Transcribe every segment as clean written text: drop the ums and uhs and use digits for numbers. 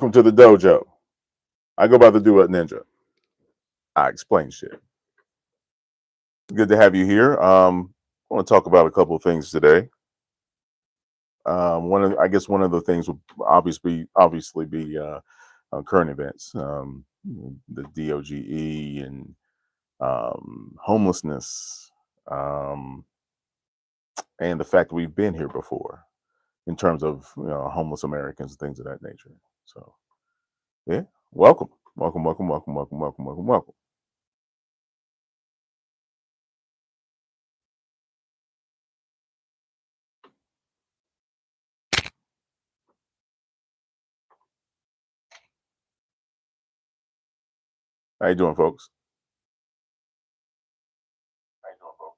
Welcome to the dojo. I go by the Duet Ninja. I explain shit. Good to have you here. I want to talk about a couple of things today. I guess one of the things would obviously be current events, the DOGE and homelessness, um, and the fact that we've been here before in terms of homeless Americans and things of that nature. So yeah, welcome, welcome, welcome, welcome, welcome, welcome, welcome, welcome. How you doing, folks? How you doing, folks?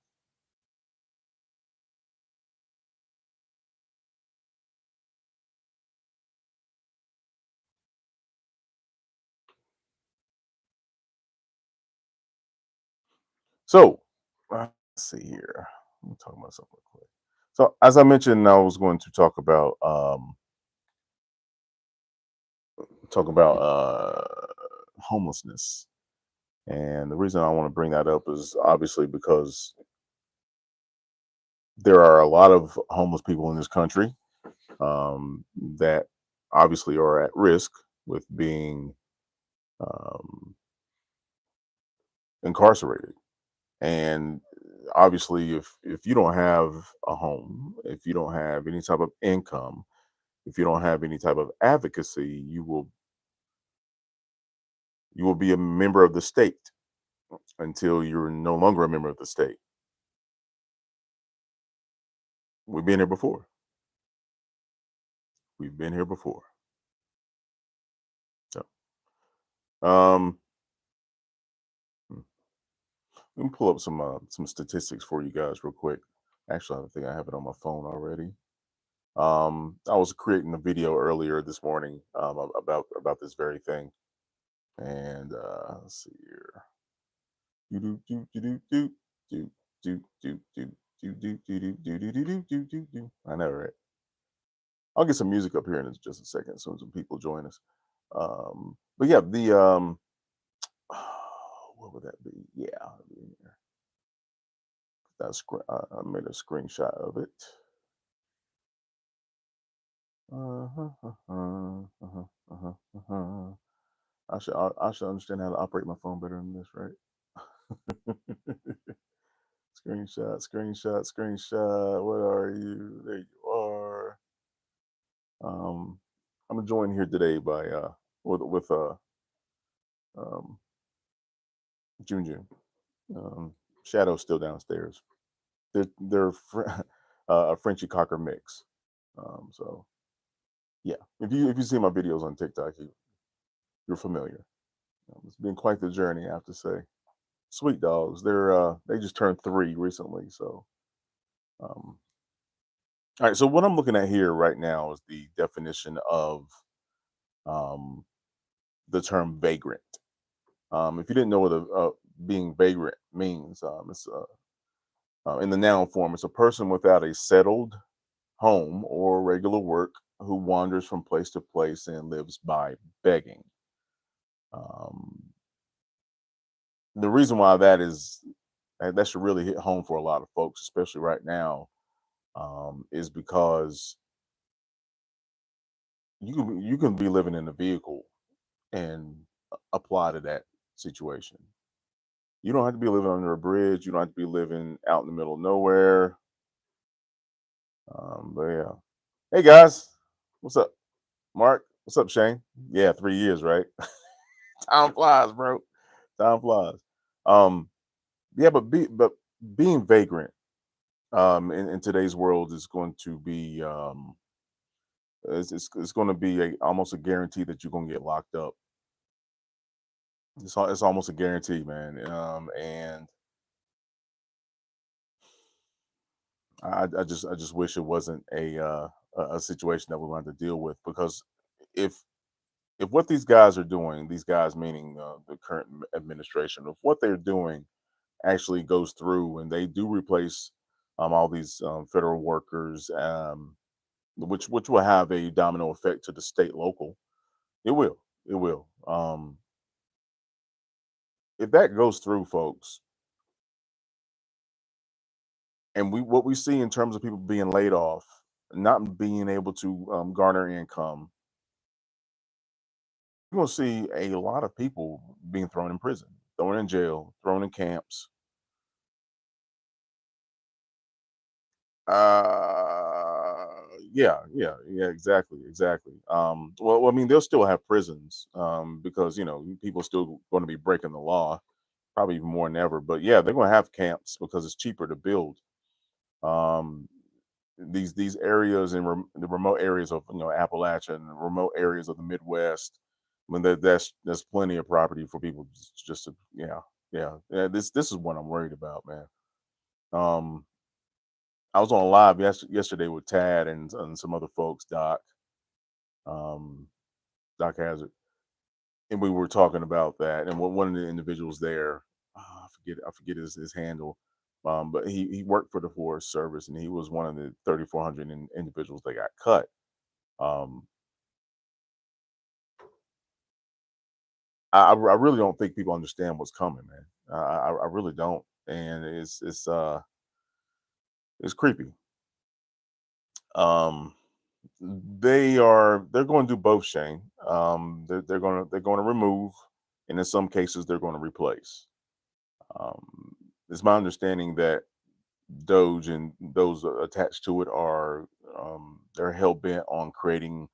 So, let's see here. Let me talk about something real quick. So, as I mentioned, I was going to talk about homelessness, and the reason I want to bring that up is obviously because there are a lot of homeless people in this country that obviously are at risk with being um, incarcerated. And obviously, if you don't have a home, if you don't have any type of income, if you don't have any type of advocacy, you will be a member of the state until you're no longer a member of the state. We've been here before. We've been here before. So, um, hmm, let me pull up some statistics for you guys real quick. Actually, I think I have it on my phone already. I was creating a video earlier this morning about this very thing, and let's see here. Do do do do do do do do do do do do do do do do do do do do. I know, right? I'll get some music up here in just a second, as soon as some people join us. But yeah, the what would that be? Yeah, it'll be in here. I made a screenshot of it. Uh-huh, uh-huh, uh-huh, uh-huh, uh-huh. I should understand how to operate my phone better than this, right? Screenshot, screenshot, screenshot. What are you? There you are. Um, I'm joined here today by with um Junjun. Um, Shadow's still downstairs. They're a Frenchy Cocker mix. So yeah, if you see my videos on TikTok, you're familiar. It's been quite the journey, I have to say. Sweet dogs. They just turned 3 recently. So all right. So what I'm looking at here right now is the definition of um, the term vagrant. If you didn't know what being vagrant means, it's in the noun form. It's a person without a settled home or regular work who wanders from place to place and lives by begging. Um, the reason why that should really hit home for a lot of folks, especially right now, is because you can be living in a vehicle and apply to that situation. You don't have to be living under a bridge. You don't have to be living out in the middle of nowhere. But yeah, hey guys, what's up, Mark? What's up, Shane? Yeah, 3 years, right? Time flies, bro. Time flies. Um, yeah, but being vagrant in today's world is going to be it's going to be almost a guarantee that you're going to get locked up. It's almost a guarantee, man. And I just wish it wasn't a situation that we wanted to deal with, because if if what these guys are doing, these guys meaning the current administration, if what they're doing actually goes through and they do replace all these federal workers, which will have a domino effect to the state local. It will. It will. If that goes through, folks, and we what we see in terms of people being laid off, not being able to garner income, you're gonna see a lot of people being thrown in prison, thrown in jail, thrown in camps. Uh, yeah, exactly, exactly. I mean, they'll still have prisons, because people still going to be breaking the law, probably even more than ever. But yeah, they're going to have camps because it's cheaper to build. Um, these areas in the remote areas of Appalachia and the remote areas of the Midwest, when there's plenty of property for people just to yeah. This is what I'm worried about, man. Um, I was on live yesterday with Tad and some other folks, um, Doc Hazard, and we were talking about that. And one of the individuals there, I forget his handle, but he worked for the Forest Service, and he was one of the 3,400 individuals that got cut. Um, I really don't think people understand what's coming, man. I really don't, and it's creepy. Um, they're going to do both, Shane. They're going to remove, and in some cases they're going to replace. Um, it's my understanding that Doge and those attached to it are they're hell bent on creating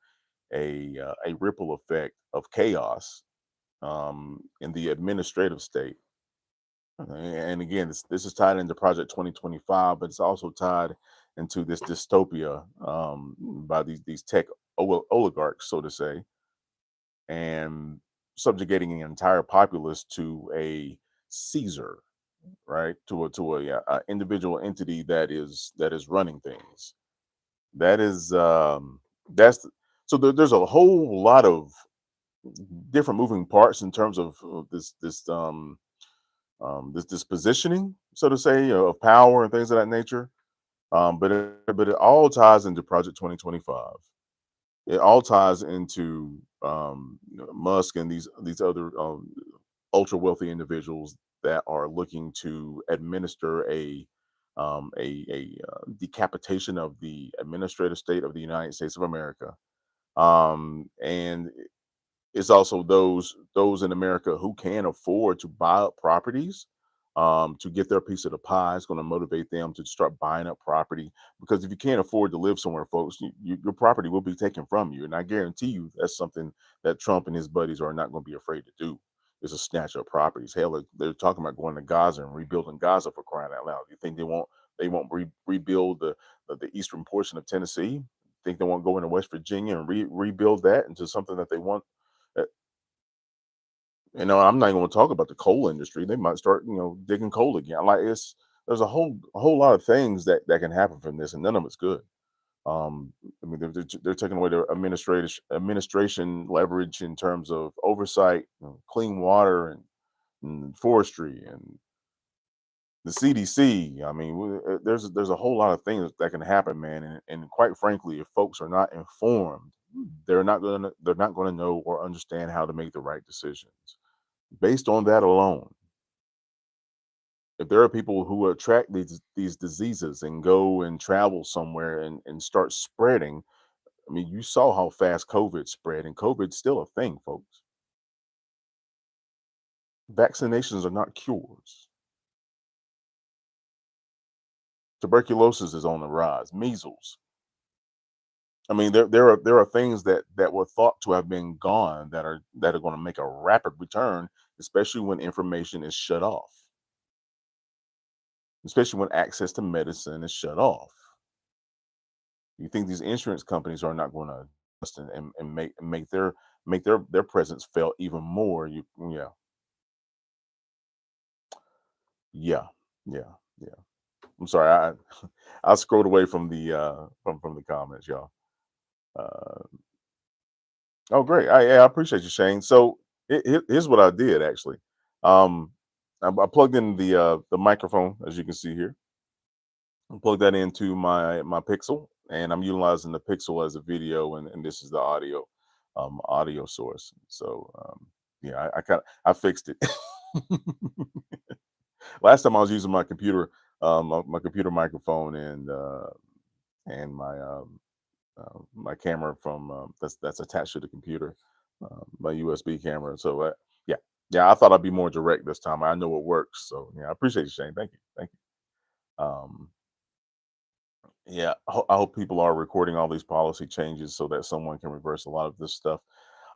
a ripple effect of chaos in the administrative state. And again, this is tied into Project 2025, but it's also tied into this dystopia by these tech oligarchs, so to say, and subjugating an entire populace to a Caesar, right? To a individual entity that is running things. That is that's so there's a whole lot of different moving parts in terms of this positioning, so to say, of power and things of that nature. But it all ties into Project 2025. It all ties into Musk and these other ultra wealthy individuals that are looking to administer a decapitation of the administrative state of the United States of America. And it's also those in America who can afford to buy up properties to get their piece of the pie. It's going to motivate them to start buying up property because if you can't afford to live somewhere, folks, your property will be taken from you. And I guarantee you that's something that Trump and his buddies are not going to be afraid to do. Is to snatch up properties. Hell, they're talking about going to Gaza and rebuilding Gaza for crying out loud. You think they won't rebuild the eastern portion of Tennessee? Think they won't go into West Virginia and rebuild that into something that they want? uh, I'm not even going to talk about the coal industry. They might start, digging coal again. Like there's a whole lot of things that can happen from this, and none of it's good. I mean, they're taking away their administration leverage in terms of oversight, clean water, and forestry, and the CDC. I mean, there's a whole lot of things that can happen, man. And quite frankly, if folks are not informed, they're not gonna know or understand how to make the right decisions. Based on that alone, if there are people who attract these diseases and go and travel somewhere and start spreading, I mean, you saw how fast COVID spread, and COVID's still a thing, folks. Vaccinations are not cures. Tuberculosis is on the rise. Measles. I mean, there are things that were thought to have been gone that are going to make a rapid return, especially when information is shut off, especially when access to medicine is shut off. You think these insurance companies are not going to adjust and make their presence felt even more? Yeah, yeah, yeah. I'm sorry, I scrolled away from the comments, y'all. Uh, oh, great. I appreciate you, Shane. So here's what I did actually. Um, I plugged in the microphone, as you can see here. I plugged that into my Pixel, and I'm utilizing the Pixel as a video, and this is the audio. audio source. So yeah, I fixed it. Last time I was using my computer, my computer microphone and my camera from that's attached to the computer, my USB camera. So yeah, yeah, I thought I'd be more direct this time. I know it works. So yeah, I appreciate you, Shane. Thank you, thank you. Yeah, I hope people are recording all these policy changes so that someone can reverse a lot of this stuff.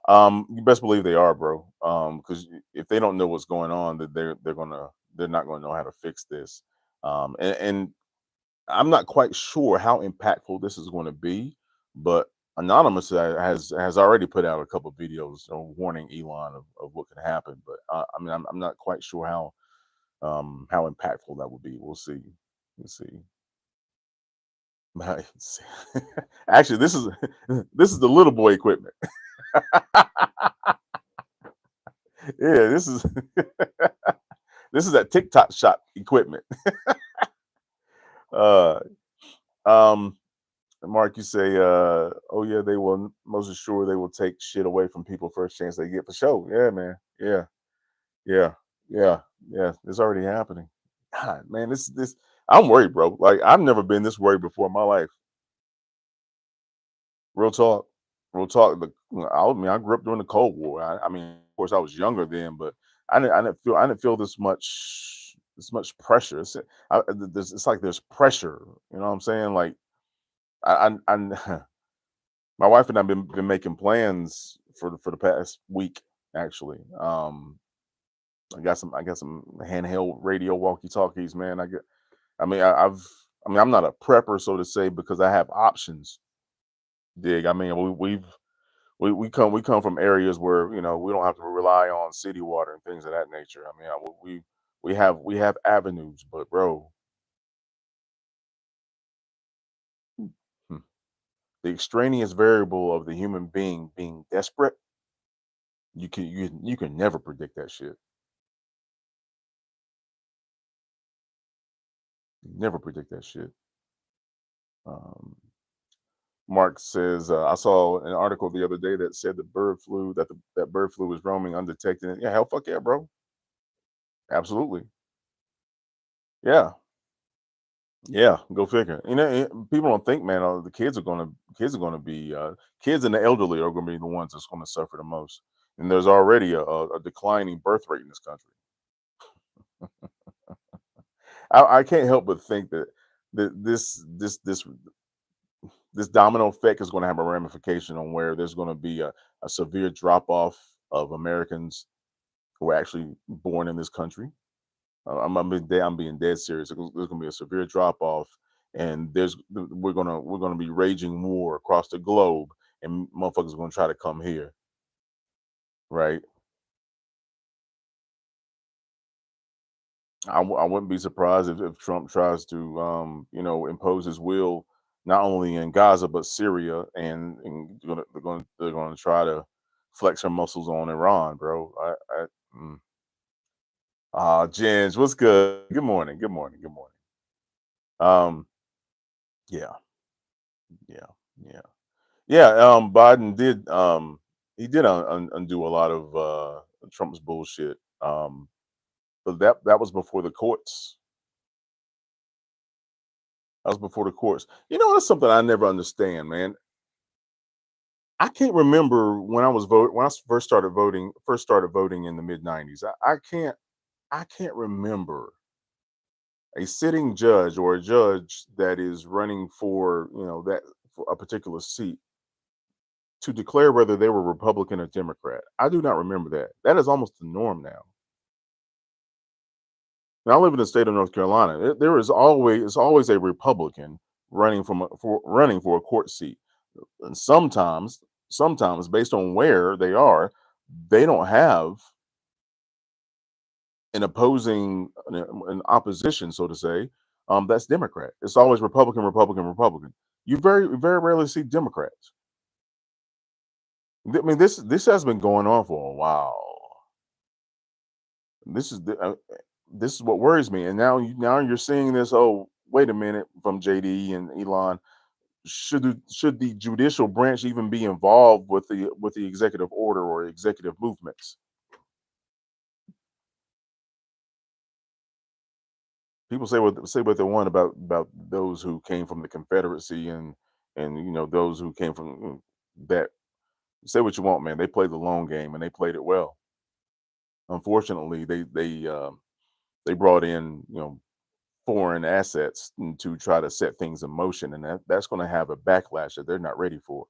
You best believe they are, bro. Because if they don't know what's going on, that they're not gonna know how to fix this. And I'm not quite sure how impactful this is going to be, but Anonymous has already put out a couple of videos, warning Elon of what could happen. But I mean, I'm not quite sure how impactful that would be. We'll see. We'll see. Nice. Actually, this is this is the little boy equipment. Yeah, this is this is that TikTok shop equipment. Uh, um, Mark, you say, oh yeah, they will most assured they will take shit away from people first chance they get for sure. Yeah, man. Yeah, yeah, yeah, yeah. It's already happening. God, man, this I'm worried, bro. Like I've never been this worried before in my life. Real talk. Real talk. I mean, I grew up during the Cold War. I mean, of course, I was younger then, but I didn't feel this much pressure. It's like there's pressure. You know what I'm saying? Like I my wife and I've been making plans for the past week actually. I got some handheld radio walkie talkies, man. I mean I mean I'm not a prepper so to say because I have options. Dig. I mean we come from areas where we don't have to rely on city water and things of that nature. I mean we have avenues, but bro, hmm, the extraneous variable of the human being desperate, you can never predict that shit. Never predict that shit. Um, Mark says, I saw an article the other day that said that bird flu was roaming undetected. Yeah, hell, fuck yeah, bro. Absolutely. Yeah, yeah. Go figure. People don't think, man. The kids are gonna be kids and the elderly are gonna be the ones that's gonna suffer the most. And there's already a declining birth rate in this country. I can't help but think that this domino effect is going to have a ramification on where there's going to be a severe drop off of Americans who are actually born in this country. I'm being dead serious. There's going to be a severe drop off, and we're gonna be raging war across the globe, and motherfuckers are going to try to come here, right? I wouldn't be surprised if Trump tries to impose his will not only in Gaza but Syria, and they're gonna try to flex their muscles on Iran, bro. Mm. Jens, what's good? Good morning. Good morning. Good morning. Um, yeah, yeah, yeah, yeah. Biden did he did undo a lot of Trump's bullshit. But that was before the courts. That was before the courts. That's something I never understand, man. I can't remember when I first started voting in the mid '90s. I can't remember a sitting judge or a judge that is running for that for a particular seat to declare whether they were Republican or Democrat. I do not remember that. That is almost the norm now. Now I live in the state of North Carolina. There is always a Republican running for a court seat, and sometimes based on where they are, they don't have an opposition, so to say. That's Democrat. It's always Republican, Republican, Republican. You very rarely see Democrats. I mean, this has been going on for a while. This is what worries me. And now you're seeing this. Oh, wait a minute, from JD and Elon. should the judicial branch even be involved with the executive order or executive movements? People say what they want about those who came from the Confederacy and those who came from that. Say what you want, man. They played the long game and they played it well. Unfortunately, they brought in foreign assets to try to set things in motion, and that's going to have a backlash that they're not ready for.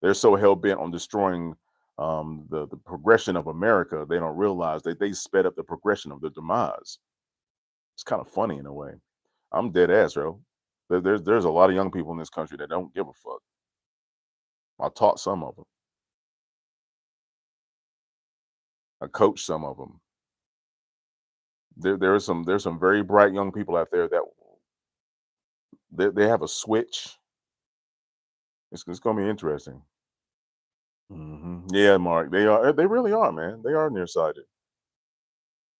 They're so hell bent on destroying the progression of America, they don't realize that they sped up the progression of the demise. It's kind of funny in a way. I'm dead ass, bro. There's a lot of young people in this country that don't give a fuck. I taught some of them. I coached some of them. There's some very bright young people out there that they have a switch. It's gonna be interesting. Yeah, Mark, they really are, man. They are nearsighted.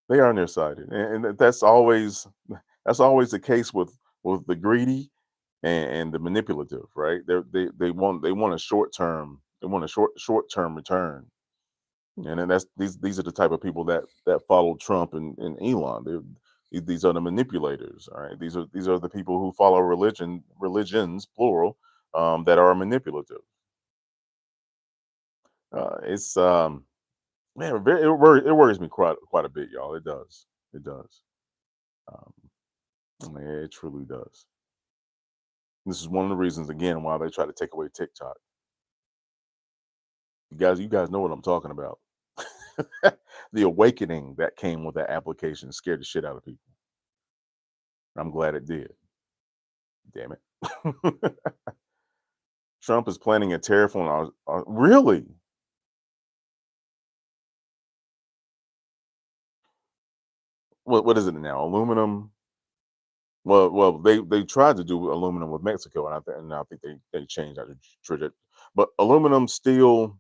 They are nearsighted, and that's always the case with the greedy and the manipulative, right? They want a short term return, and then these are the type of people that follow Trump and Elon. These are the manipulators, all right? These are the people who follow religions plural, that are manipulative. It's Man, it worries me quite a bit, y'all. It does. It does. Um, yeah, it truly does. This is one of the reasons, again, why they try to take away TikTok. You guys know what I'm talking about. The awakening that came with that application scared the shit out of people. I'm glad it did. Damn it. Trump is planning a tariff on really? What is it now? Aluminum. Well, they tried to do aluminum with Mexico, and I think they changed that trajectory. But aluminum, steel,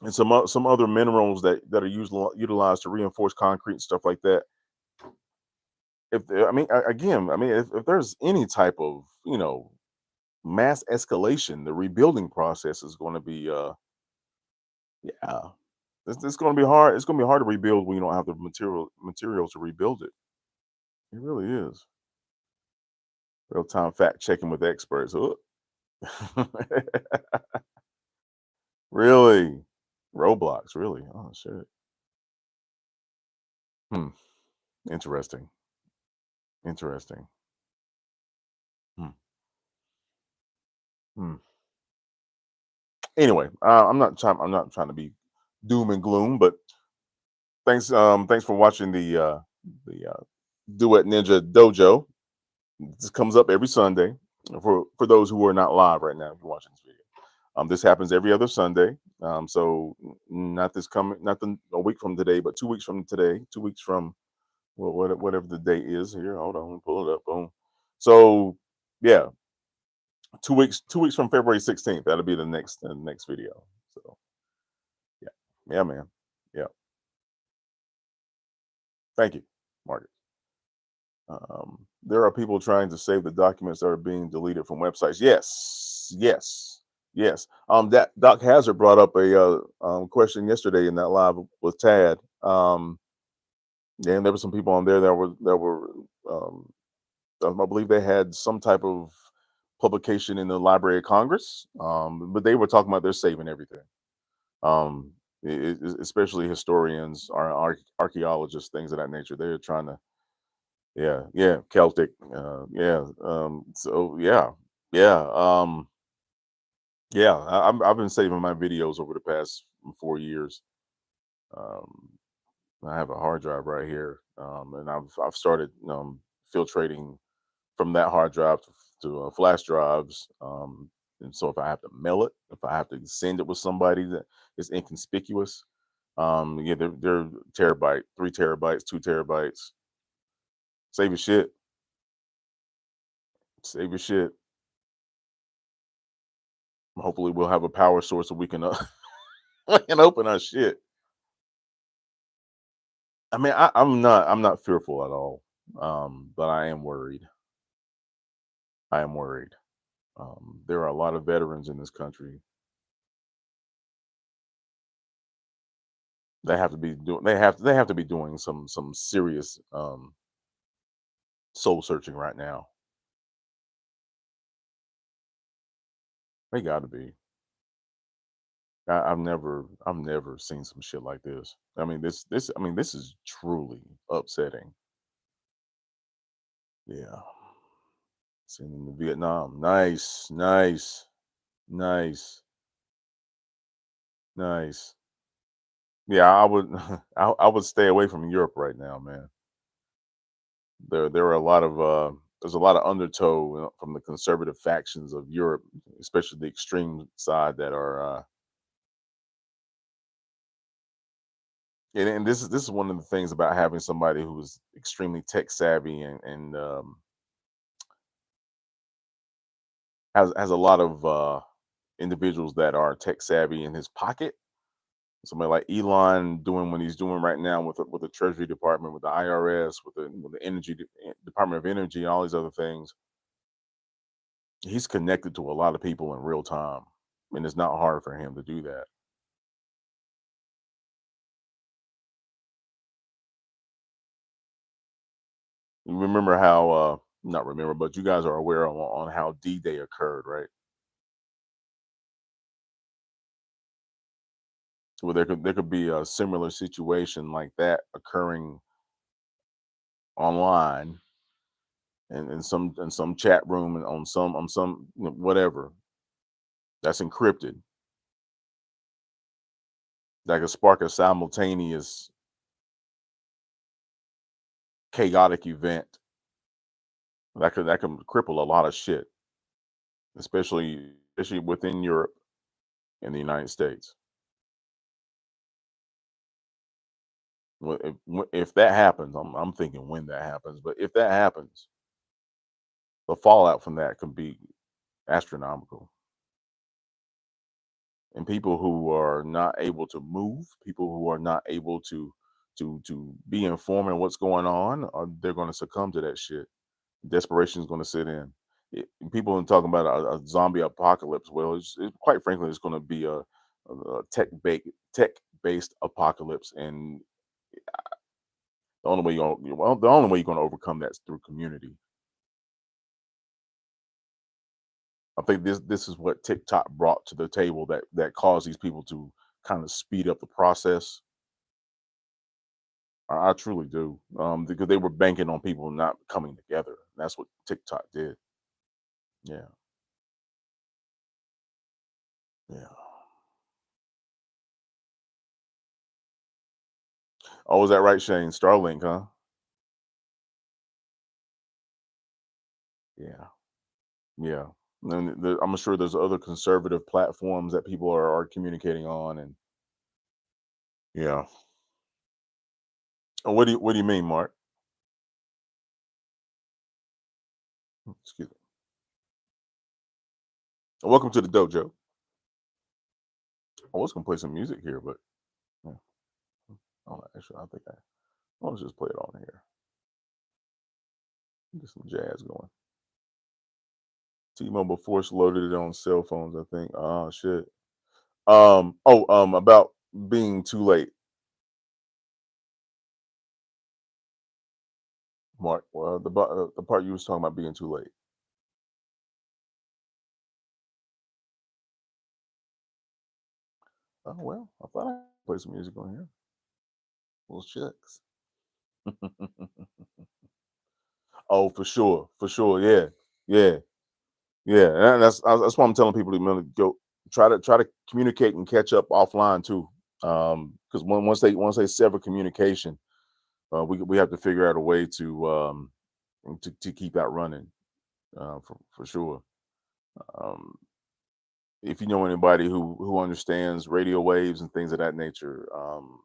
and some other minerals that are utilized to reinforce concrete and stuff like that. Again, if there's any type of mass escalation, the rebuilding process is going to be yeah, it's going to be hard. It's going to be hard to rebuild when you don't have the material to rebuild it. It really is. Real time fact checking with experts. Oh. Really? Roblox, really? Oh shit. Hmm. Interesting. Interesting. Hmm. Hmm. Anyway, I'm not trying to be doom and gloom, but thanks for watching the Duet Ninja Dojo. This comes up every Sunday for those who are not live right now. If you're watching this video, this happens every other Sunday. So not this coming, not a week from today, but 2 weeks from today, 2 weeks from whatever the date is here. Hold on, pull it up. Boom. So yeah, 2 weeks from February 16th. That'll be the next video. So yeah, yeah, man. Yeah, thank you, Margaret. There are people trying to save the documents that are being deleted from websites. Yes, yes, yes. That Doc Hazard brought up a question yesterday in that live with Tad. And there were some people on there that were I believe they had some type of publication in the Library of Congress, but they were talking about they're saving everything. Um, Especially historians, archaeologists, things of that nature. They're trying to, yeah, yeah, Celtic, yeah. So yeah, yeah, yeah. I've been saving my videos over the past 4 years. Um, I have a hard drive right here, and I've started filtrating from that hard drive to flash drives. And so if I have to mail it, if I have to send it with somebody that is inconspicuous, yeah, they're terabyte, 3 terabytes, 2 terabytes. Save your shit. Save your shit. Hopefully, we'll have a power source so we can we can open our shit. I'm not fearful at all, but I am worried. I am worried. There are a lot of veterans in this country. They have to be doing some serious soul searching right now. They got to be. I've never seen some shit like this. I mean, this is truly upsetting. Yeah. Seen in Vietnam. Nice, nice, nice, nice. Yeah, I would I would stay away from Europe right now, man. There are a lot of there's a lot of undertow from the conservative factions of Europe, especially the extreme side that are and this is one of the things about having somebody who is extremely tech savvy and has a lot of individuals that are tech savvy in his pocket. Somebody like Elon doing what he's doing right now with the Treasury Department, with the IRS, with the Department of Energy, and all these other things. He's connected to a lot of people in real time, and it's not hard for him to do that. You remember how? Not remember, but you guys are aware on how D-Day occurred, right? Well, there could be a similar situation like that occurring online and in some chat room and on some whatever that's encrypted that could spark a simultaneous chaotic event that could cripple a lot of shit, especially within Europe and the United States. If that happens, I'm thinking when that happens, but if that happens, the fallout from that can be astronomical. And people who are not able to move, people who are not able to be informed on what's going on, they're going to succumb to that shit. Desperation is going to sit in. People are talking about a zombie apocalypse. Well, quite frankly, it's going to be a tech based apocalypse, and the only way you're going to overcome that is through community. I think this is what TikTok brought to the table that caused these people to kind of speed up the process. I truly do, because they were banking on people not coming together. That's what TikTok did. Yeah, yeah. Oh, is that right, Shane? Starlink, huh? Yeah, yeah. And I'm sure there's other conservative platforms that people are communicating on, and yeah. What do you mean, Mark? Excuse me. Welcome to the dojo. I was gonna play some music here, but yeah. Oh, actually, I think I'll just play it on here. Get some jazz going. T-Mobile force loaded it on cell phones. I think. Oh shit. About being too late, Mark. Well, the part you was talking about being too late. Oh well, I thought I play some music on here. Well, shucks. Oh, for sure, yeah, yeah, yeah. And that's why I'm telling people to go try to communicate and catch up offline too. Because once they sever communication, we have to figure out a way to keep that running, for sure. Um, if you know anybody who understands radio waves and things of that nature, um,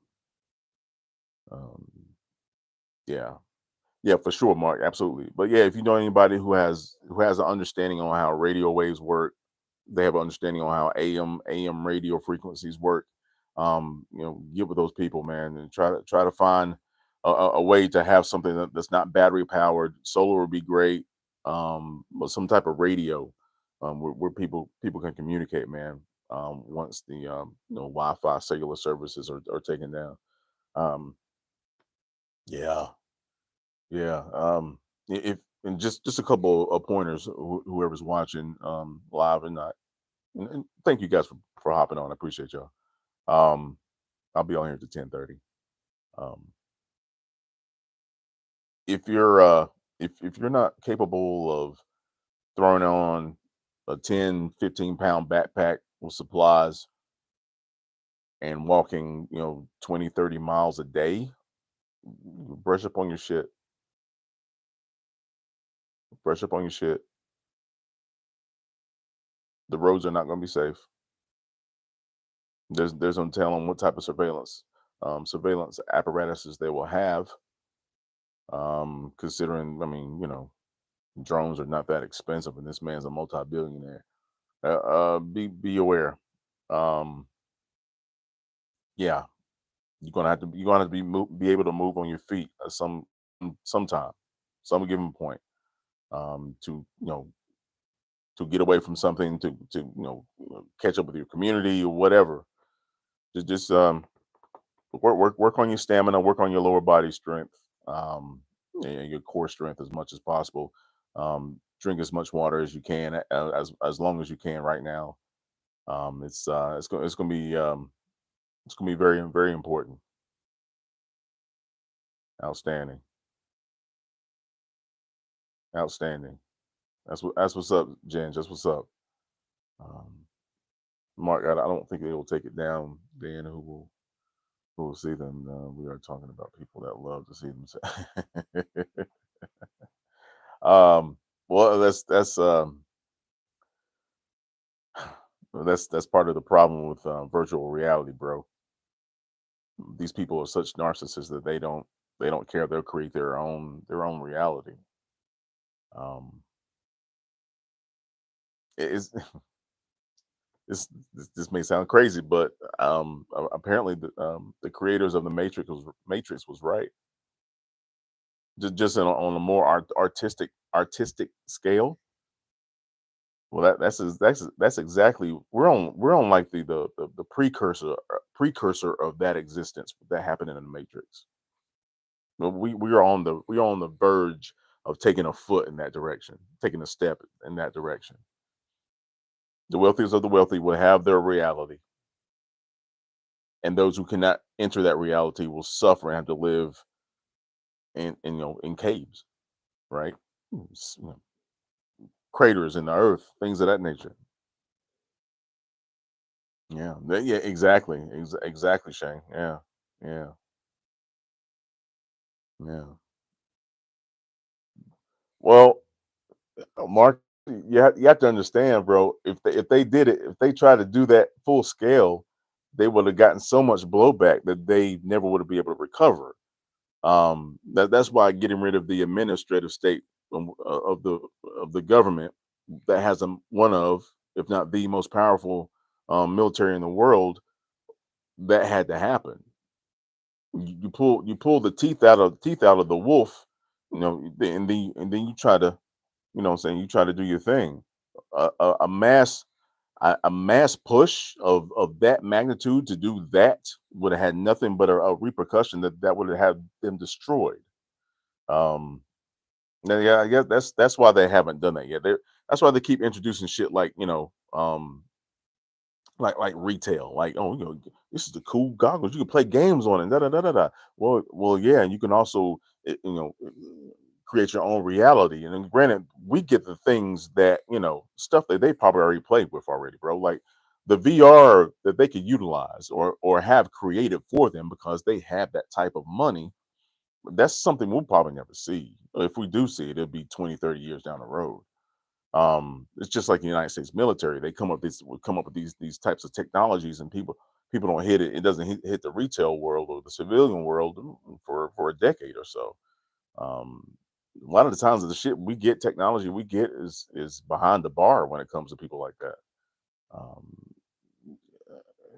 yeah, yeah, for sure, Mark, absolutely. But yeah, if you know anybody who has an understanding on how radio waves work, they have an understanding on how AM radio frequencies work. Get with those people, man, and try to find a way to have something that's not battery powered. Solar would be great, but some type of radio. where people can communicate, man. Once the Wi-Fi cellular services are taken down. Um, yeah, yeah. If and just a couple of pointers, whoever's watching live and not, and thank you guys for hopping on. I appreciate y'all. Um, I'll be on here to 10:30. Um, if you're if you're not capable of throwing on a 10, 15 pound backpack with supplies and walking 20, 30 miles a day, brush up on your shit. Brush up on your shit. The roads are not going to be safe. There's no telling what type of surveillance apparatuses they will have. Considering, I mean, drones are not that expensive, and this man's a multi-billionaire. Be aware. Um, yeah, you're gonna have to be able to move on your feet at sometime, some given point. To to get away from something, to catch up with your community or whatever. Just work on your stamina, work on your lower body strength, and your core strength as much as possible. Drink as much water as you can, as long as you can right now. It's gonna be very, very important. Outstanding, outstanding. That's what's up, Jen. That's what's up. Um, Mark, I don't think they will take it down. Dan, who will see them? We are talking about people that love to see them. um, well, that's part of the problem with virtual reality, bro. These people are such narcissists that they don't care. They'll create their own reality. Um, it's this may sound crazy, but apparently the creators of the Matrix was right. Just on a more artistic scale. Well, that's exactly we're on like the precursor of that existence that happened in the Matrix. Well, we are on the verge of taking a foot in that direction, taking a step in that direction. The wealthiest of the wealthy will have their reality, and those who cannot enter that reality will suffer and have to live in caves, right? Craters in the earth, things of that nature. Yeah, yeah, exactly, exactly, Shane. Yeah, yeah, yeah. Well, Mark, you have to understand, bro. If they did it, if they tried to do that full scale, they would have gotten so much blowback that they never would have been able to recover. That's why getting rid of the administrative state of the government that has one of, if not the most powerful military in the world, that had to happen. You pull the teeth out of the wolf, and then you try to, what I'm saying, you try to do your thing. A mass push of that magnitude to do that would have had nothing but a repercussion that would have had them destroyed. Um, yeah, I guess that's why they haven't done that yet. That's why they keep introducing shit like like retail, like, oh, this is the cool goggles, you can play games on it, da da da da da. Well, yeah, and you can also create your own reality. And then, granted, we get the things that stuff that they probably already played with already, bro. Like the VR that they could utilize or have created for them because they have that type of money. That's something we'll probably never see. If we do see it, it'll be 20, 30 years down the road. It's just like the United States military. They come up with these types of technologies, and people don't hit it. It doesn't hit the retail world or the civilian world for a decade or so. Um, a lot of the times, the shit we get, technology we get, is behind the bar when it comes to people like that. Um,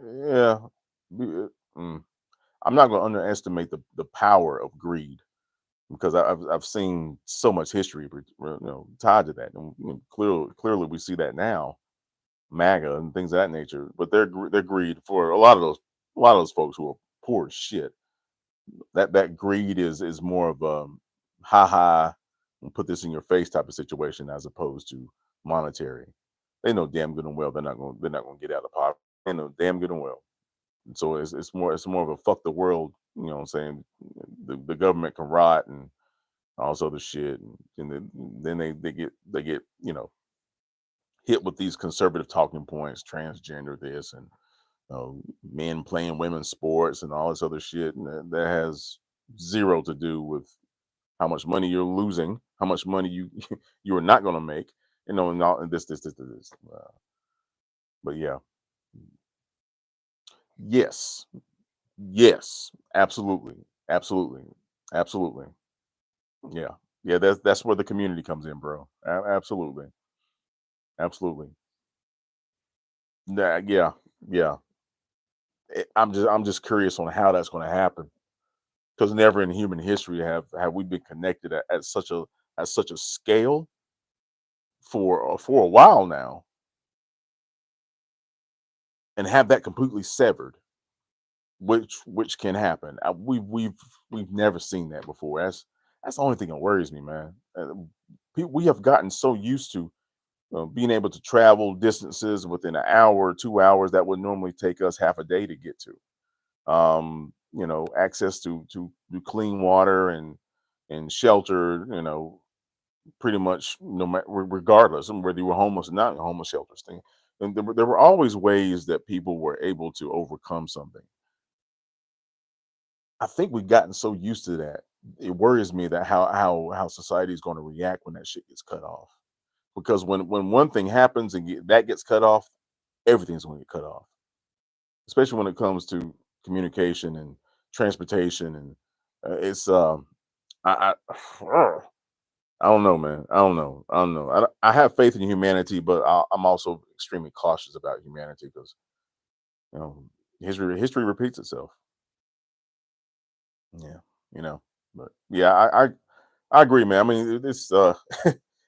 yeah, we- uh, mm, I'm not going to underestimate the power of greed. because I've seen so much history, tied to that, and clearly we see that now, MAGA and things of that nature. But their greed for a lot of those folks who are poor as shit. That greed is more of a ha ha and put this in your face type of situation as opposed to monetary. They know damn good and well they're not gonna get out of poverty. They know damn good and well. And so it's more of a fuck the world. You know what I'm saying? The government can rot and all this other shit, and then they get hit with these conservative talking points, transgender this and men playing women's sports and all this other shit, and that has zero to do with how much money you're losing, how much money you are not going to make, and all and this. But yeah, yes, yes, absolutely, absolutely, absolutely, yeah, yeah. That's where the community comes in, bro. Absolutely, absolutely. Yeah, yeah. I'm just curious on how that's going to happen because never in human history have we been connected at such a scale for a while now, and have that completely severed, which can happen. We've never seen that before. That's the only thing that worries me, man. We have gotten so used to being able to travel distances within an hour, 2 hours that would normally take us half a day to get to. Access to clean water and shelter. Pretty much no matter regardless of whether you were homeless or not in a homeless shelters thing. And there were always ways that people were able to overcome something. I think we've gotten so used to that. It worries me that how society is going to react when that shit gets cut off. Because when one thing happens and that gets cut off, everything's going to get cut off. Especially when it comes to communication and transportation, and it's I I don't know, man. I don't know. I don't know. I have faith in humanity, but I'm also extremely cautious about humanity because you know history repeats itself. Yeah, But yeah, I agree, man. I mean, it's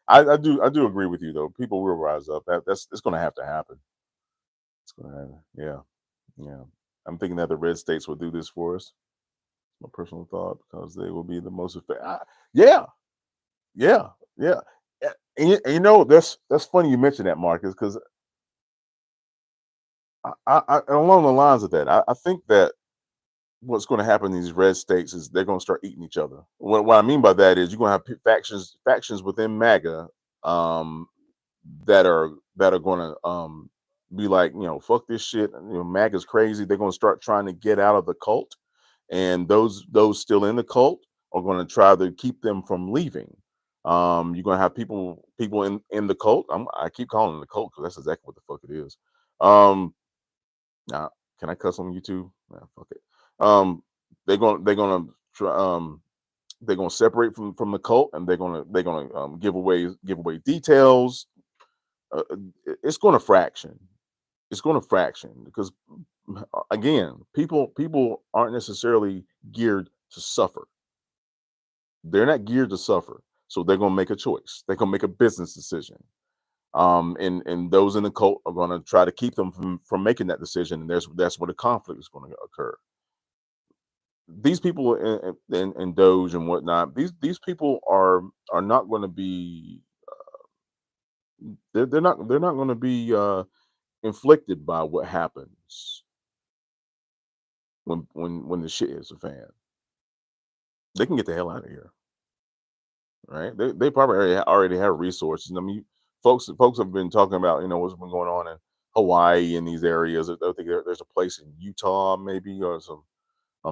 I do agree with you though. People will rise up. That's it's going to have to happen. It's going to happen. Yeah, yeah. I'm thinking that the red states will do this for us. My personal thought because they will be the most effective. Yeah, yeah, yeah. And that's funny you mentioned that, Marcus, because along the lines of that, I think that what's going to happen in these red states is they're going to start eating each other. What I mean by that is you're going to have factions within MAGA um, that are going to be like, fuck this shit. MAGA's crazy. They're going to start trying to get out of the cult, and those still in the cult are going to try to keep them from leaving. You're going to have people in the cult. I keep calling it the cult because that's exactly what the fuck it is. Now, can I cuss on YouTube? Nah, fuck it. They're gonna they're gonna separate from the cult, and they're gonna give away details. It's gonna fraction. It's gonna fraction because again, people aren't necessarily geared to suffer. They're not geared to suffer, so they're gonna make a choice. They're gonna make a business decision. And those in the cult are gonna try to keep them from making that decision, and that's where the conflict is gonna occur. These people in Doge and whatnot, these people are not going to be they're not going to be inflicted by what happens when the shit hits a fan. They can get the hell out of here, right? They probably already have resources. I mean, folks have been talking about what's been going on in Hawaii and these areas. I think there's a place in Utah maybe or some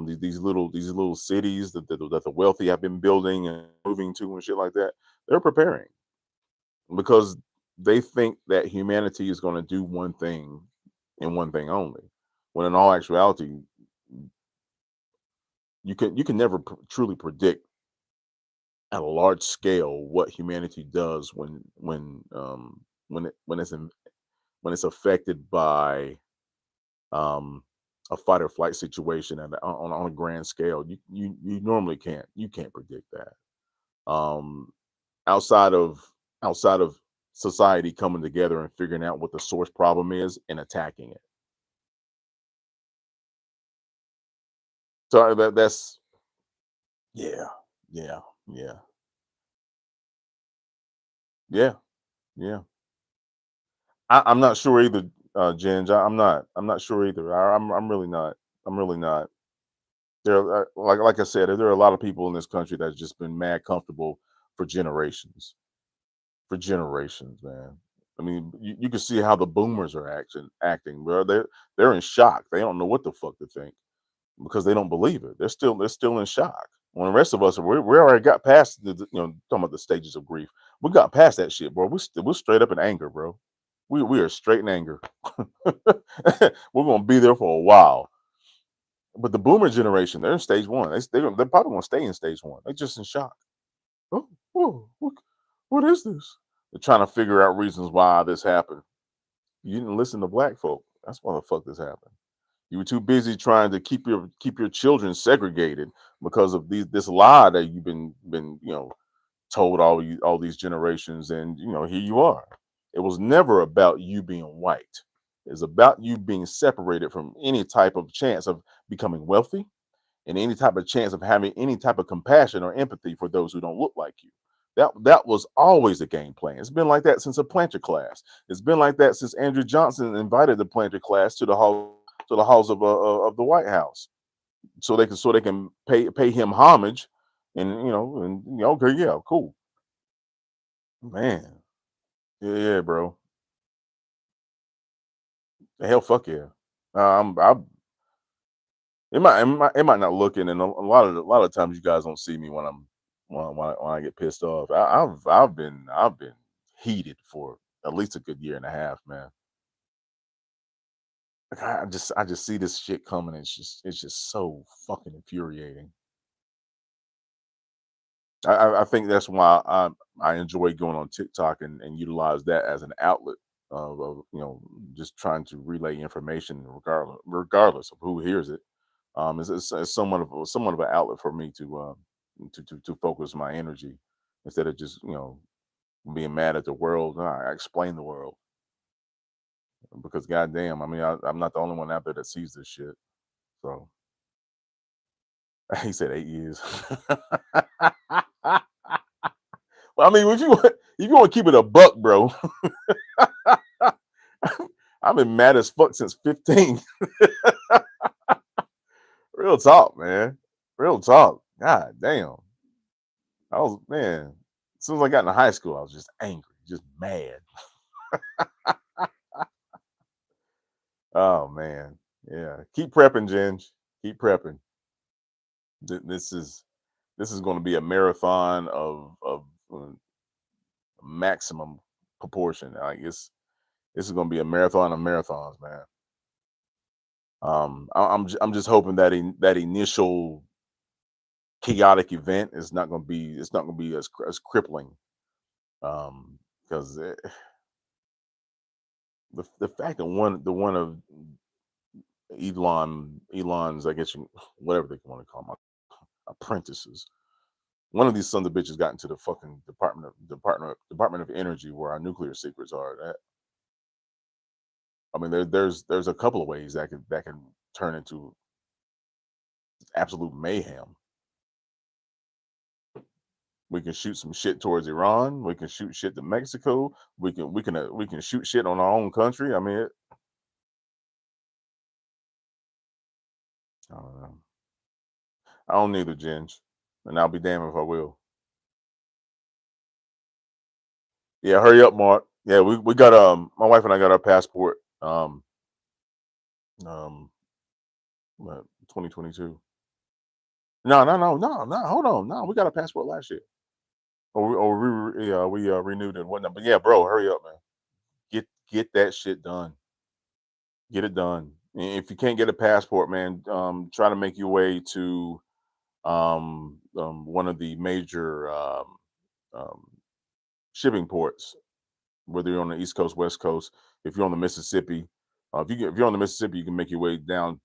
these little cities that the wealthy have been building and moving to and shit like that. They're preparing because they think that humanity is going to do one thing and one thing only. When in all actuality, you can never truly predict at a large scale what humanity does when it's affected by um a fight or flight situation on a grand scale. You normally can't predict that. Um, outside of outside of society coming together and figuring out what the source problem is and attacking it. So that's yeah, yeah, yeah, yeah, yeah. I'm not sure either, Ginge. I'm not sure either. I'm really not. I'm really not. There, like I said, there are a lot of people in this country that's just been mad comfortable for generations, man. I mean, you can see how the boomers are acting, bro. They're in shock. They don't know what the fuck to think because they don't believe it. They're still in shock. When the rest of us, we already got past talking about the stages of grief. We got past that shit, bro. We're straight up in anger, bro. We are straight in anger. We're gonna be there for a while. But the boomer generation, they're in stage one. They're probably gonna stay in stage one. They're just in shock. Oh, whoa, what is this? They're trying to figure out reasons why this happened. You didn't listen to black folk. That's why the fuck this happened. You were too busy trying to keep your children segregated because of this lie that you've been told all these generations, and here you are. It was never about you being white. It's about you being separated from any type of chance of becoming wealthy and any type of chance of having any type of compassion or empathy for those who don't look like you. That was always the game plan. It's been like that since a planter class. It's been like that since Andrew Johnson invited the planter class to the halls of the White House, so they can pay him homage, and okay, yeah, cool, man, yeah, yeah, bro, the hell, fuck yeah. I it might not look in, and a lot of times you guys don't see me when I get pissed off. I've been heated for at least a good year and a half, man. Like, I just see this shit coming. It's just so fucking infuriating. I think that's why I enjoy going on TikTok and utilize that as an outlet of just trying to relay information regardless of who hears it. It's somewhat of an outlet for me to focus my energy instead of just being mad at the world. Nah, I explain the world because goddamn, I mean I'm not the only one out there that sees this shit. So he said 8 years. Well, I mean, if you want to keep it a buck, bro, I've been mad as fuck since 15. Real talk, man. Real talk. God damn. I was man. As soon as I got into high school, I was just angry, just mad. Oh man. Yeah. Keep prepping, Jen. Keep prepping. This is going to be a marathon of maximum proportion. I guess this is going to be a marathon of marathons, man. I'm just hoping that initial chaotic event is not going to be it's not going to be as crippling. Because the fact that one of Elon's, I guess whatever they want to call them, apprentices. One of these sons of bitches got into the fucking Department of Energy where our nuclear secrets are. I mean, there's a couple of ways that can turn into absolute mayhem. We can shoot some shit towards Iran. We can shoot shit to Mexico. We can shoot shit on our own country. I mean, I don't know. I don't need a ginge, and I'll be damned if I will. Yeah, hurry up, Mark. Yeah, we got my wife and I got our passport 2022. No, no, no, no, no. Hold on, no, we got a passport last year. We renewed it and whatnot. But yeah, bro, hurry up, man. Get that shit done. Get it done. If you can't get a passport, man, try to make your way to one of the major um, shipping ports, whether you're on the East Coast, West Coast. If you're on the Mississippi, If you're on the Mississippi, you can make your way down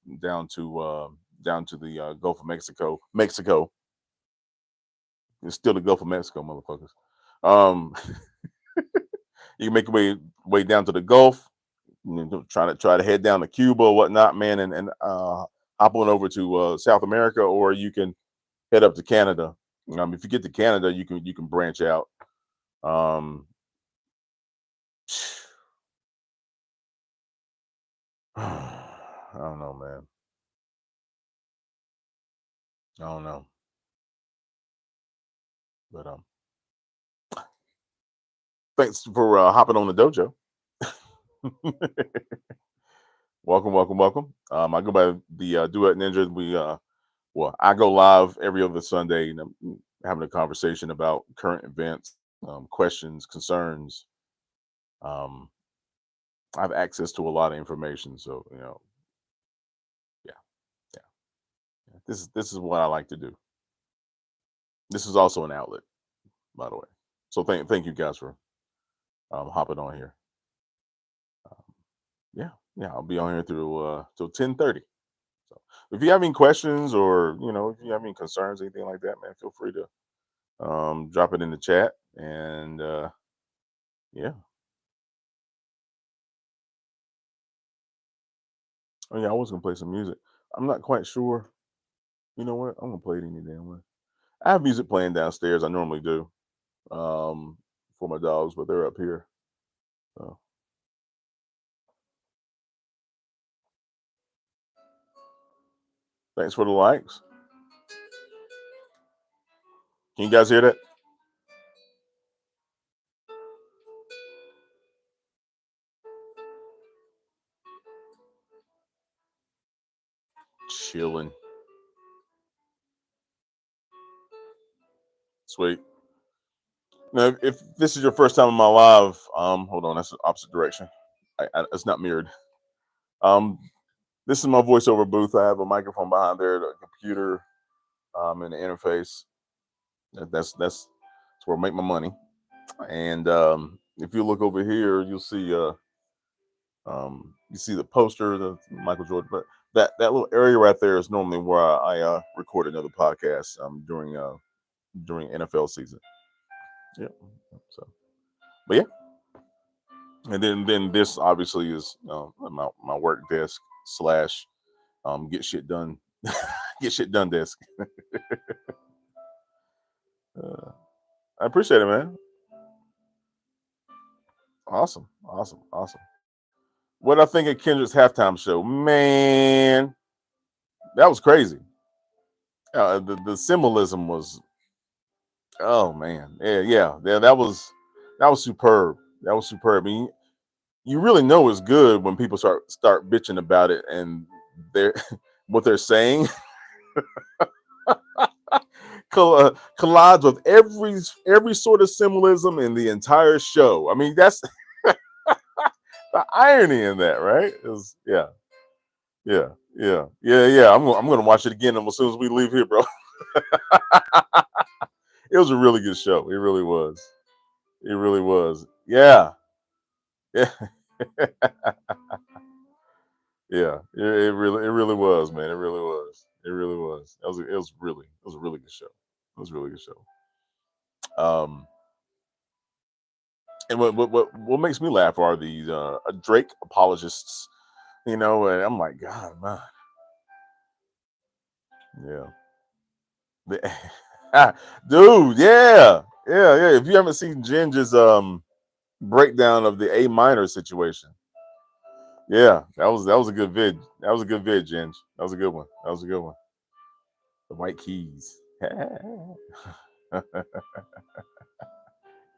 to the Gulf of Mexico. Mexico, it's still the Gulf of Mexico, motherfuckers. Um, you can make your way down to the Gulf. Try to head down to Cuba or whatnot, man, and hop on over to South America, or you can head up to Canada. If you get to Canada, you can branch out. Um, I don't know, man. I don't know, but thanks for hopping on the dojo. Welcome, welcome, welcome. I go by the Duet Ninja. I go live every other Sunday, and I'm having a conversation about current events, questions, concerns. Um, I have access to a lot of information, so yeah, yeah. This is what I like to do. This is also an outlet, by the way. So thank you guys for hopping on here. Um, yeah, yeah, I'll be on here through till 10:30. So if you have any questions, or if you have any concerns, anything like that, man, feel free to drop it in the chat. And yeah, oh yeah, I was gonna play some music. I'm not quite sure. You know what? I'm gonna play it any damn way. I have music playing downstairs. I normally do for my dogs, but they're up here. So thanks for the likes. Can you guys hear that? Chilling. Sweet. Now, if this is your first time in my live, hold on, that's the opposite direction. It's not mirrored. Um, this is my voiceover booth. I have a microphone behind there, the computer, and the interface. That's where I make my money. And if you look over here, you see the poster, the Michael Jordan. But that little area right there is normally where I record another podcast during NFL season. Yeah. So, but yeah, and then this obviously is my work desk slash get shit done get shit done desk. Uh, I appreciate it, man. Awesome, awesome, awesome. What I think of Kendrick's halftime show, man, that was crazy. The symbolism was, oh man, yeah, yeah, yeah. That was superb. That was superb. I mean, you really know it's good when people start bitching about it, and they're what they're saying collides with every sort of symbolism in the entire show. I mean, that's the irony in that, right? Yeah, yeah, yeah, yeah, yeah. I'm gonna watch it again as soon as we leave here, bro. It was a really good show. It really was. It really was. Yeah, yeah, yeah. It really was, man. It really was. It really was. It was a really good show. It was a really good show. Um, and what makes me laugh are these Drake apologists. And I'm like, God, man, yeah. Dude, yeah, yeah, yeah. If you haven't seen Ginger's breakdown of the A minor situation, yeah, that was a good vid. That was a good vid, Ginger. That was a good one. That was a good one. The White Keys.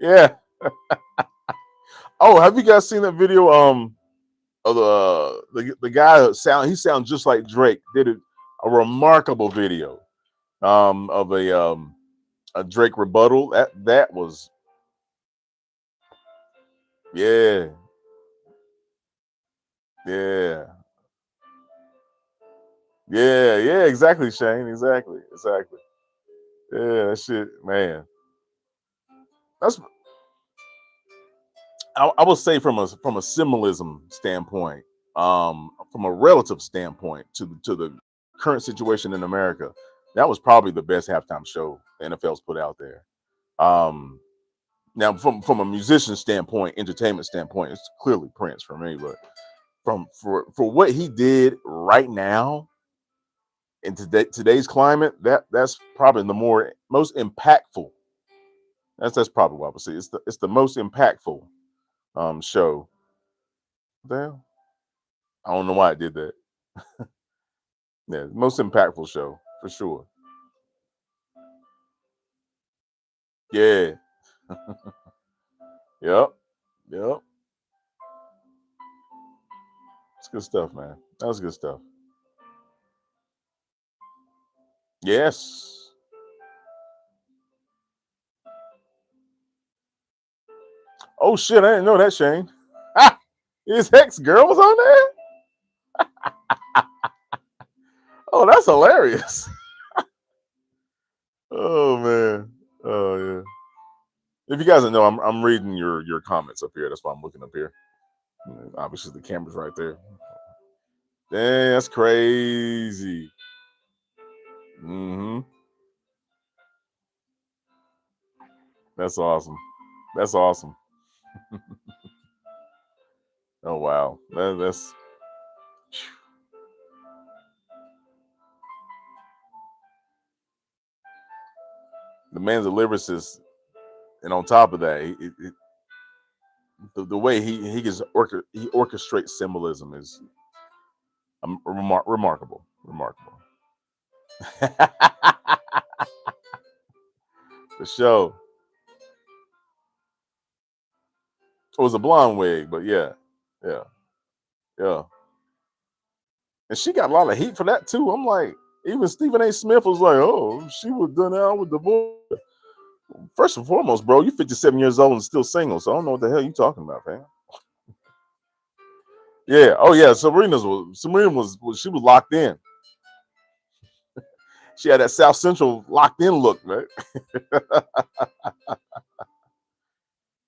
Yeah. Oh, have you guys seen that video? Of the guy that he sounds just like Drake. Did a remarkable video of a Drake rebuttal. That was, yeah, yeah, yeah, yeah. Exactly, Shane. Exactly, exactly. Yeah, that shit, man. That's I would say from a symbolism standpoint. from a relative standpoint to the current situation in America, that was probably the best halftime show the NFL's put out there. Um, Now, from a musician standpoint, entertainment standpoint, it's clearly Prince for me. But for what he did right now in today's climate, that's probably the most impactful. That's probably what I would say. It's the most impactful show. Well, I don't know why I did that. Yeah, most impactful show for sure. Yeah. Yep. Yep. It's good stuff, man. That was good stuff. Yes. Oh shit, I didn't know that, Shane. Ah, his ex girl was on there. Oh, that's hilarious. Oh man. Oh yeah. If you guys don't know, I'm reading your comments up here. That's why I'm looking up here. Obviously, the camera's right there. Dang, that's crazy. Hmm. That's awesome. That's awesome. Oh wow. That's the man's a lyricist, and on top of that, the way he orchestrates symbolism is remarkable. Remarkable. The show. It was a blonde wig, but yeah, yeah, yeah. And she got a lot of heat for that too. I'm like, even Stephen A. Smith was like, "Oh, she was done out with divorce." First and foremost, bro, you 57 years old and still single, so I don't know what the hell you talking about, man. Yeah. Oh yeah. Serena was she was locked in. She had that South Central locked in look, man.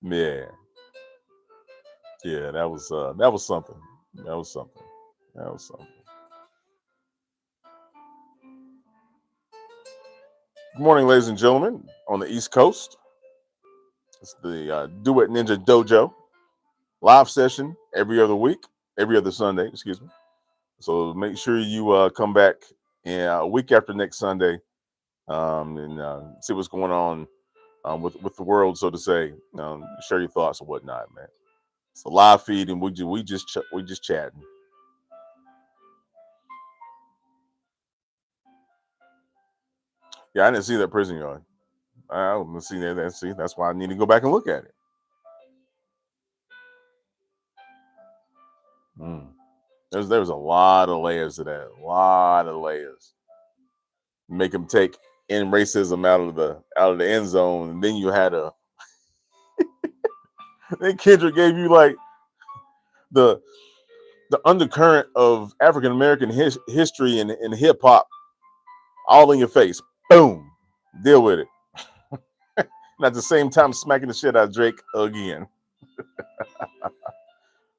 Yeah. Yeah. That was something. That was something. That was something. Good morning, ladies and gentlemen, on the East Coast. It's the Duet Ninja Dojo live session every other week, every other Sunday, excuse me. So make sure you come back a week after next Sunday and see what's going on with the world, so to say. Share your thoughts and whatnot, man. It's a live feed, and we just chatting. Yeah, I didn't see that prison yard. I didn't see that. See, that's why I need to go back and look at it. Mm. There was a lot of layers to that. A lot of layers. Make them take in racism out of the end zone, and then you had a then Kendrick gave you like the the undercurrent of African American history and hip hop all in your face. Boom, deal with it. And at the same time, smacking the shit out of Drake again.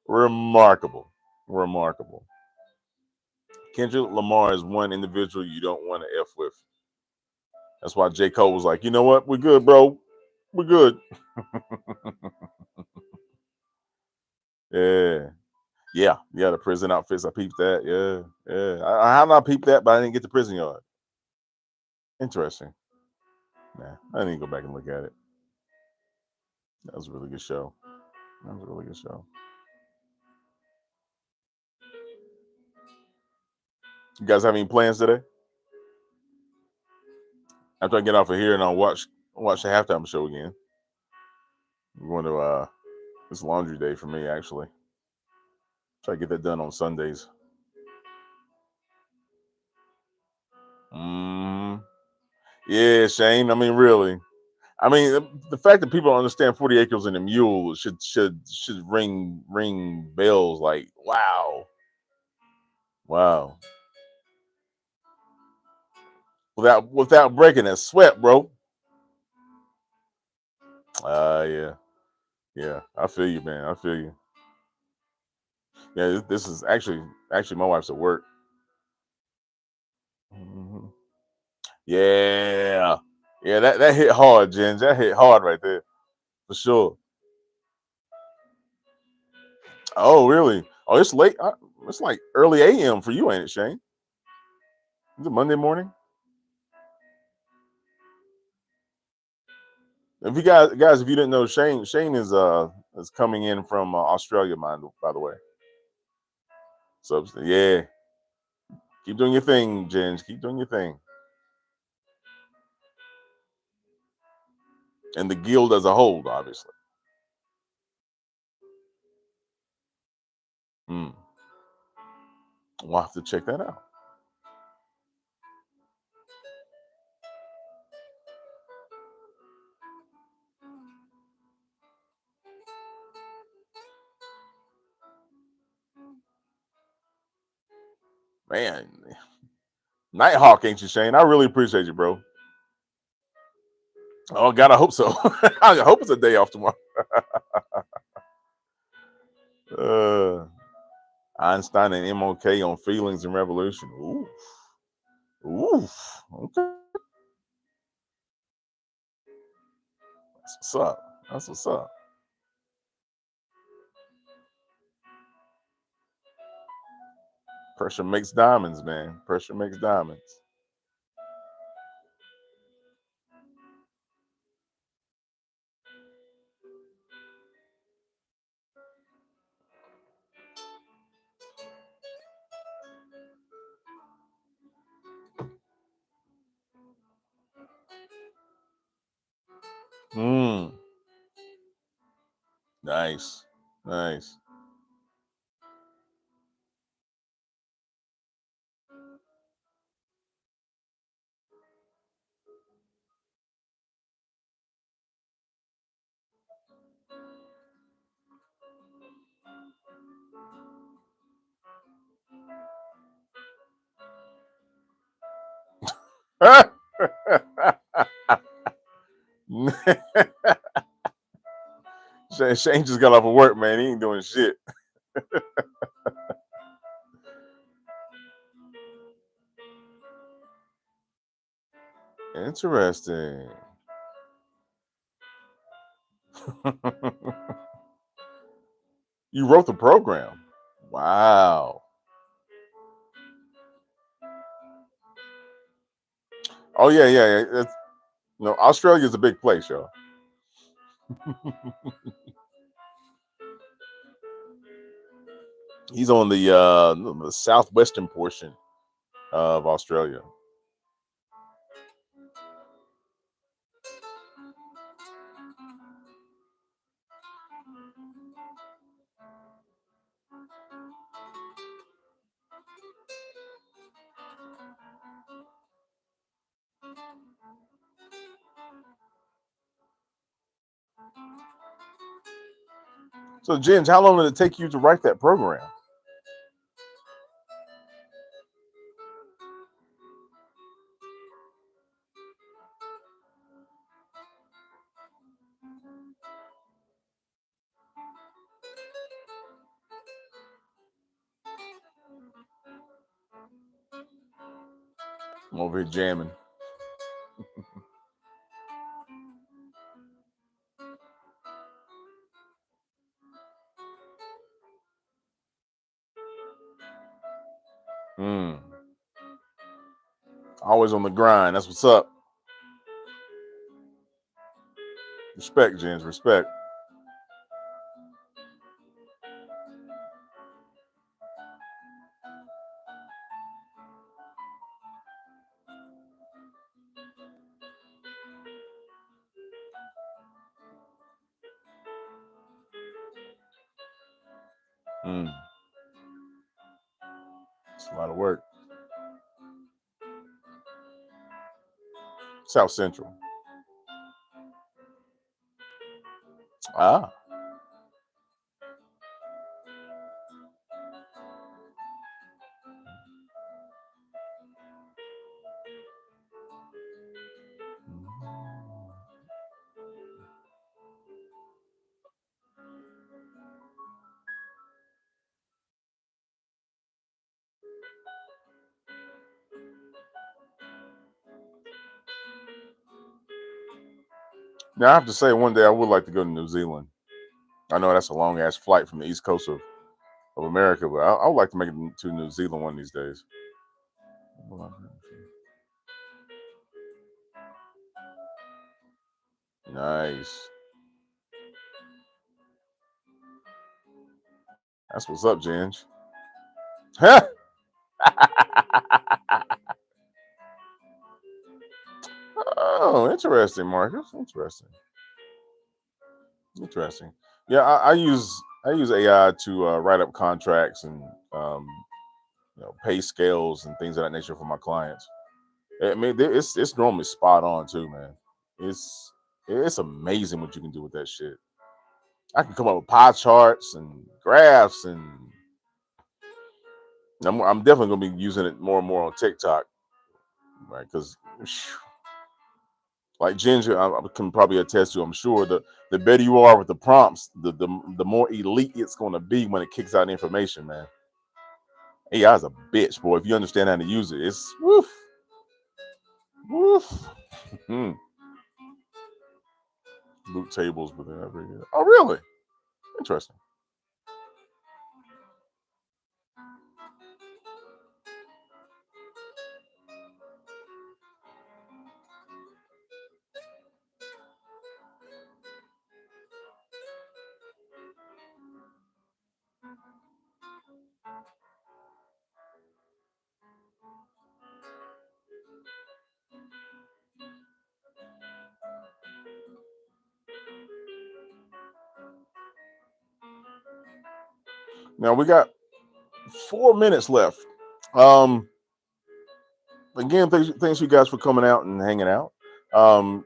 Remarkable, remarkable. Kendrick Lamar is one individual you don't want to f with. That's why J. Cole was like, you know what, we're good, bro. We're good. Yeah. Yeah, yeah, the prison outfits. I peeped that. Yeah, yeah. I have not peeped that, but I didn't get the prison yard. Interesting. Nah, I didn't go back and look at it. That was a really good show. That was a really good show. You guys have any plans today? After I get off of here and I'll watch the halftime show again. I'm going to it's laundry day for me actually. Try to get that done on Sundays. Mm, yeah, Shane. I mean, really. I mean, the fact that people don't understand 40 acres and a mule should ring bells. Like, wow, wow. Without breaking a sweat, bro. Yeah, yeah. I feel you, man. I feel you. Yeah, this is actually my wife's at work. Mhm. Yeah, yeah, that hit hard, Jen. That hit hard right there for sure. Oh, really? Oh, it's late. It's like early a.m. for you, ain't it, Shane? Is it Monday morning? If you guys, if you didn't know, Shane is coming in from Australia, mind by the way. So yeah, keep doing your thing, Jen. Keep doing your thing, and the guild as a whole, obviously. Mm. We'll have to check that out. Man, Nighthawk, ain't you, Shane? I really appreciate you, bro. Oh God, I hope so. I hope it's a day off tomorrow. uh, Einstein and MOK on feelings and revolution. Ooh, ooh. Okay, that's what's up. That's what's up. Pressure makes diamonds, man. Pressure makes diamonds. Mm, nice, nice. Shane just got off of work, man. He ain't doing shit. Interesting. You wrote the program. Wow. Oh yeah, yeah, yeah. Australia's a big place, y'all. He's on the southwestern portion of Australia. So, Jens, how long did it take you to write that program? I'm over here jamming. Mm. Always on the grind. That's what's up. Respect, Jens. Respect. Mm. It's a lot of work. South Central. Ah. Now I have to say, one day I would like to go to New Zealand. I know that's a long ass flight from the east coast of America, but I would like to make it to New Zealand one of these days. Nice. That's what's up, Ginge. Oh, interesting, Marcus. Interesting. Interesting. Yeah, I use AI to write up contracts and um, pay scales and things of that nature for my clients. I mean, it's normally spot on too, man. It's it's amazing what you can do with that shit. I can come up with pie charts and graphs, and I'm definitely gonna be using it more and more on TikTok, right? Because like Ginger, I can probably attest to. I'm sure the better you are with the prompts, the more elite it's gonna be when it kicks out information, man. AI is a bitch, boy. If you understand how to use it, it's woof, woof. Hmm. Loot tables within every. Oh, really? Interesting. Now we got 4 minutes left. Um, Again, thanks you guys for coming out and hanging out. Um,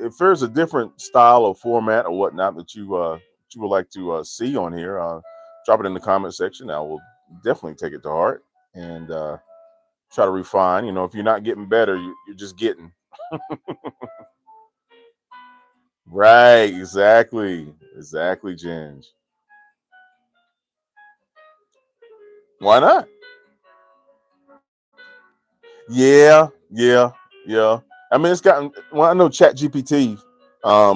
if there's a different style or format or whatnot that you would like to see on here, drop it in the comment section. I will definitely take it to heart and try to refine. If you're not getting better, you're just getting right. Exactly, Ginge. Why not? Yeah. I mean, it's gotten. Well, I know Chat GPT.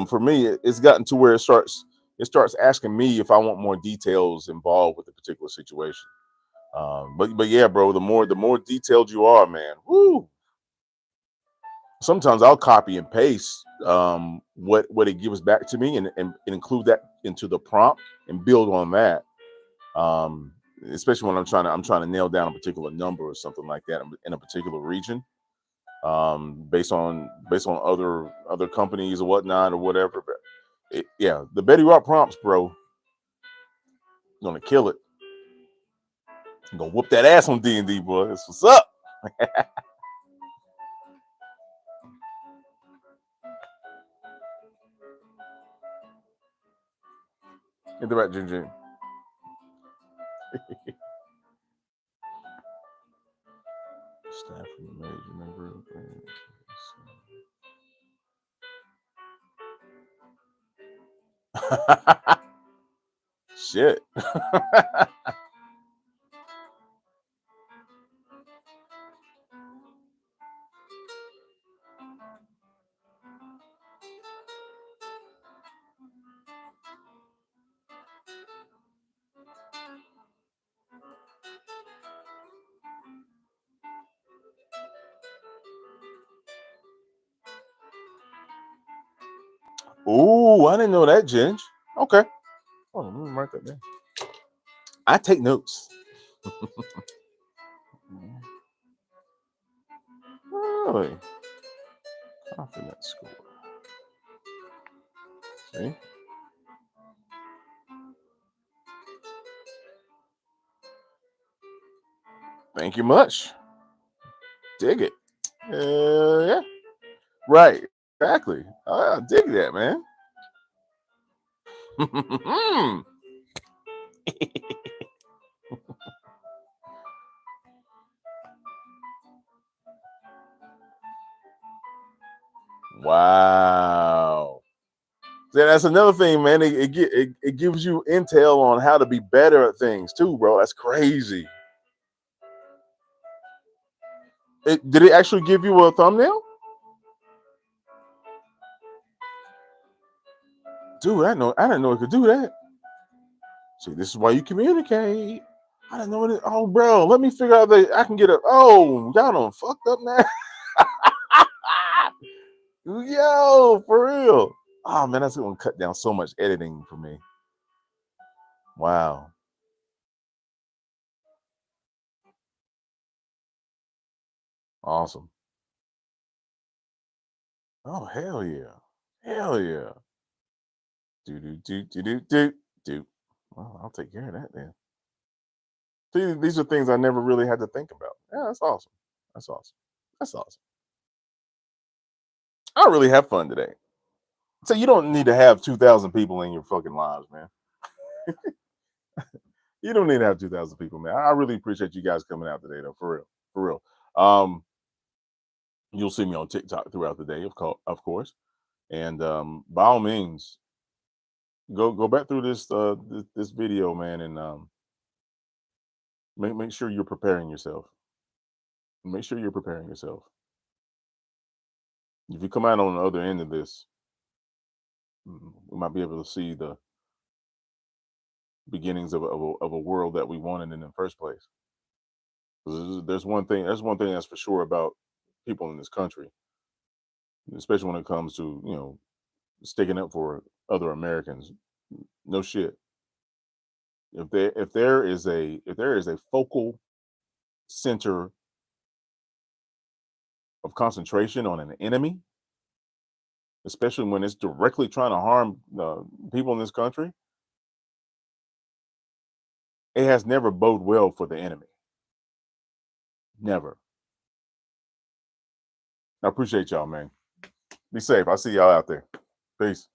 For me, it's gotten to where it starts asking me if I want more details involved with the particular situation. But yeah, bro, the more detailed you are, man. Woo. Sometimes I'll copy and paste what it gives back to me and include that into the prompt and build on that. Um, Especially when I'm trying to nail down a particular number or something like that in a particular region, based on other companies or whatnot or whatever. But yeah, the Betty Rock prompts, bro, gonna kill it. I'm gonna whoop that ass on D&D, boy. That's what's up. Interact, Jin. Staff from the major member. Shit. Ooh, I didn't know that, Ginge. Okay. Oh, let me mark that down. I take notes. Really? Confidence score. See? Thank you much. Dig it. Yeah. Right. Exactly. I dig that, man. Wow. Yeah, that's another thing, man. It gives you intel on how to be better at things too, bro. That's crazy. Did it actually give you a thumbnail? dude, I didn't know it could do that. See, this is why you communicate. I didn't know it. Oh, bro, let me figure out that I can get a. Oh, y'all done fucked up now. Yo, for real. Oh man, that's gonna cut down so much editing for me. Wow, awesome. Oh hell yeah, hell yeah. Do do do do do do do. Well, I'll take care of that then. See, these are things I never really had to think about. Yeah, that's awesome. That's awesome. That's awesome. I really have fun today. So you don't need to have 2,000 people in your fucking lives, man. You don't need to have 2,000 people, man. I really appreciate you guys coming out today, though, for real, for real. You'll see me on TikTok throughout the day, of course, and by all means, go back through this video, man, and make sure you're preparing yourself. Make sure you're preparing yourself. If you come out on the other end of this, we might be able to see the beginnings of a world that we wanted in the first place. 'Cause there's one thing. There's one thing that's for sure about people in this country, especially when it comes to sticking up for other Americans. No shit. If there is a focal center of concentration on an enemy, especially when it's directly trying to harm people in this country, it has never bode well for the enemy. Never. I appreciate y'all, man. Be safe. I'll see y'all out there. Peace.